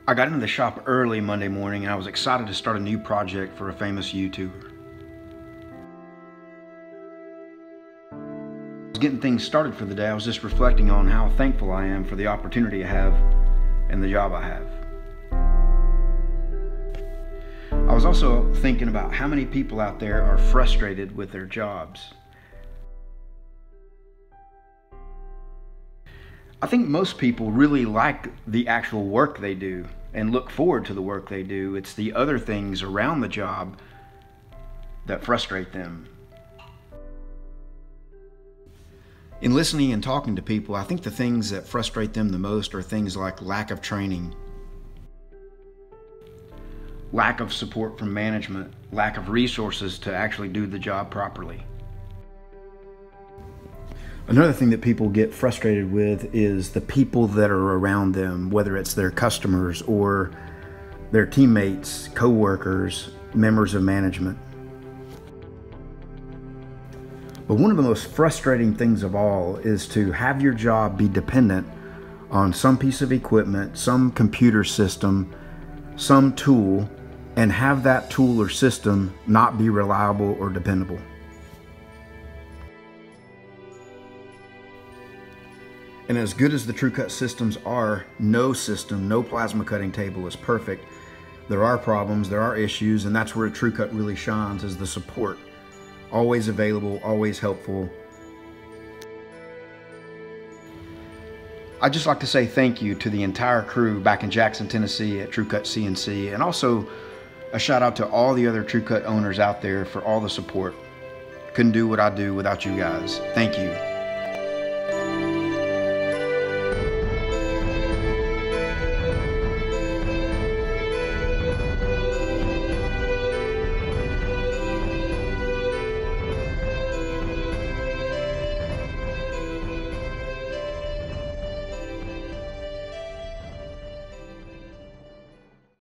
I got into the shop early Monday morning and I was excited to start a new project for a famous YouTuber. I was getting things started for the day. I was just reflecting on how thankful I am for the opportunity I have and the job I have. I was also thinking about how many people out there are frustrated with their jobs. I think most people really like the actual work they do and look forward to the work they do. It's the other things around the job that frustrate them. In listening and talking to people, I think the things that frustrate them the most are things like lack of training, lack of support from management, lack of resources to actually do the job properly. Another thing that people get frustrated with is the people that are around them, whether it's their customers or their teammates, co-workers, members of management. But one of the most frustrating things of all is to have your job be dependent on some piece of equipment, some computer system, some tool, and have that tool or system not be reliable or dependable. And as good as the TrueCut systems are, no system, no plasma cutting table is perfect. There are problems, there are issues, and that's where TrueCut really shines, is the support. Always available, always helpful. I'd just like to say thank you to the entire crew back in Jackson, Tennessee at trucutcnc, and also a shout out to all the other TrueCut owners out there for all the support. Couldn't do what I do without you guys. Thank you.